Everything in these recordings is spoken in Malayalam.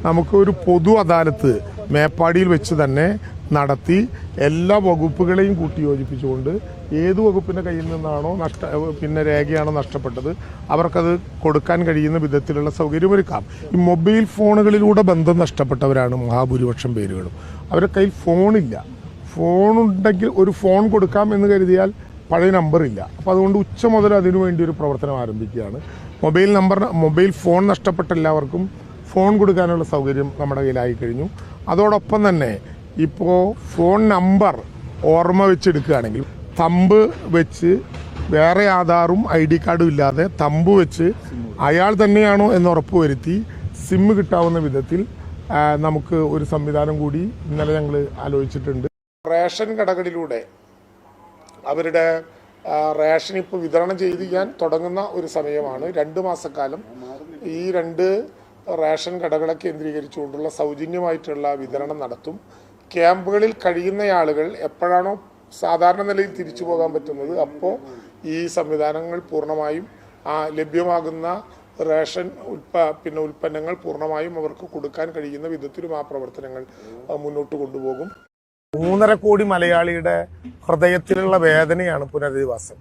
നമുക്ക് ഒരു പൊതു അദാലത്ത് മേപ്പാടിയിൽ വെച്ച് തന്നെ നടത്തി എല്ലാ വകുപ്പുകളെയും കൂട്ടിയോജിപ്പിച്ചുകൊണ്ട് ഏത് വകുപ്പിൻ്റെ കയ്യിൽ നിന്നാണോ രേഖയാണോ നഷ്ടപ്പെട്ടത് അവർക്കത് കൊടുക്കാൻ കഴിയുന്ന വിധത്തിലുള്ള സൗകര്യമൊരുക്കാം. ഈ മൊബൈൽ ഫോണുകളിലൂടെ ബന്ധം നഷ്ടപ്പെട്ടവരാണ് മഹാഭൂരിപക്ഷം പേരുകളും. അവരുടെ കയ്യിൽ ഫോണില്ല. ഫോണുണ്ടെങ്കിൽ ഒരു ഫോൺ കൊടുക്കാം എന്ന് കരുതിയാൽ പഴയ നമ്പറില്ല. അപ്പോൾ അതുകൊണ്ട് ഉച്ച മുതൽ അതിനുവേണ്ടി ഒരു പ്രവർത്തനം ആരംഭിക്കുകയാണ്. മൊബൈൽ ഫോൺ നഷ്ടപ്പെട്ട എല്ലാവർക്കും ഫോൺ കൊടുക്കാനുള്ള സൗകര്യം നമ്മുടെ കയ്യിലായി കഴിഞ്ഞു. അതോടൊപ്പം തന്നെ ഇപ്പോൾ ഫോൺ നമ്പർ ഓർമ്മ വെച്ചെടുക്കുകയാണെങ്കിൽ തമ്പ് വെച്ച് വേറെ ആധാറും ID കാർഡും ഇല്ലാതെ തമ്പ് വെച്ച് അയാൾ തന്നെയാണോ എന്ന് ഉറപ്പ് വരുത്തി സിമ്മ് കിട്ടാവുന്ന വിധത്തിൽ നമുക്ക് ഒരു സംവിധാനം കൂടി ഇന്നലെ ഞങ്ങൾ ആലോചിച്ചിട്ടുണ്ട്. റേഷൻ കടകളിലൂടെ അവരുടെ റേഷൻ ഇപ്പോൾ വിതരണം ചെയ്യാൻ തുടങ്ങുന്ന ഒരു സമയമാണ്. 2 മാസക്കാലം ഈ 2 റേഷൻ കടകളെ കേന്ദ്രീകരിച്ചുകൊണ്ടുള്ള സൗജന്യമായിട്ടുള്ള വിതരണം നടത്തും. ക്യാമ്പുകളിൽ കഴിയുന്ന ആളുകൾ എപ്പോഴാണോ സാധാരണ നിലയിൽ തിരിച്ചു പോകാൻ പറ്റുന്നത് അപ്പോൾ ഈ സംവിധാനങ്ങൾ പൂർണ്ണമായും ലഭ്യമാകുന്ന റേഷൻ ഉൽപ്പന്നങ്ങൾ പൂർണ്ണമായും അവർക്ക് കൊടുക്കാൻ കഴിയുന്ന വിധത്തിലും ആ പ്രവർത്തനങ്ങൾ മുന്നോട്ട് കൊണ്ടുപോകും. 3.5 കോടി മലയാളിയുടെ ഹൃദയത്തിലുള്ള വേദനയാണ് പുനരധിവാസം.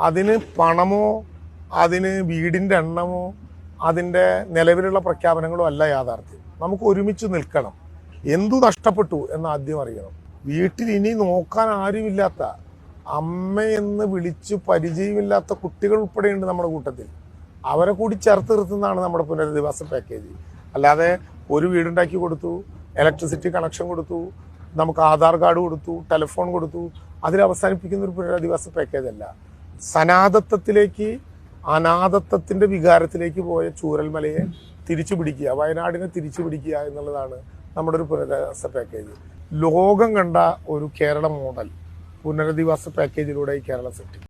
അതിന് പണമോ അതിന് വീടിൻ്റെ എണ്ണമോ അതിൻ്റെ നിലവിലുള്ള പ്രഖ്യാപനങ്ങളോ അല്ല യാഥാർത്ഥ്യം. നമുക്ക് ഒരുമിച്ച് നിൽക്കണം. എന്തു നഷ്ടപ്പെട്ടു എന്ന് ആദ്യം അറിയണം. വീട്ടിൽ ഇനി നോക്കാൻ ആരുമില്ലാത്ത, അമ്മയെന്ന് വിളിച്ച് പരിചയമില്ലാത്ത കുട്ടികൾ ഉൾപ്പെടെയുണ്ട് നമ്മുടെ കൂട്ടത്തിൽ. അവരെ കൂടി ചേർത്ത് നിർത്തുന്നതാണ് നമ്മുടെ പുനരധിവാസ പാക്കേജ്. അല്ലാതെ ഒരു വീടുണ്ടാക്കി കൊടുത്തു, ഇലക്ട്രിസിറ്റി കണക്ഷൻ കൊടുത്തു, നമുക്ക് ആധാർ കാർഡ് കൊടുത്തു, ടെലിഫോൺ കൊടുത്തു, അതിൽ അവസാനിപ്പിക്കുന്ന ഒരു പുനരധിവാസ പാക്കേജ് അല്ല. സനാതത്വത്തിലേക്ക്, അനാഥത്വത്തിന്റെ വികാരത്തിലേക്ക് പോയ ചൂരൽമലയെ തിരിച്ചു പിടിക്കുക, വയനാടിനെ തിരിച്ചു പിടിക്കുക എന്നുള്ളതാണ് നമ്മുടെ ഒരു പുനരധിവാസ പാക്കേജ്. ലോകം കണ്ട ഒരു കേരള മോഡൽ പുനരധിവാസ പാക്കേജിലൂടെ ഈ കേരളം സെറ്റ്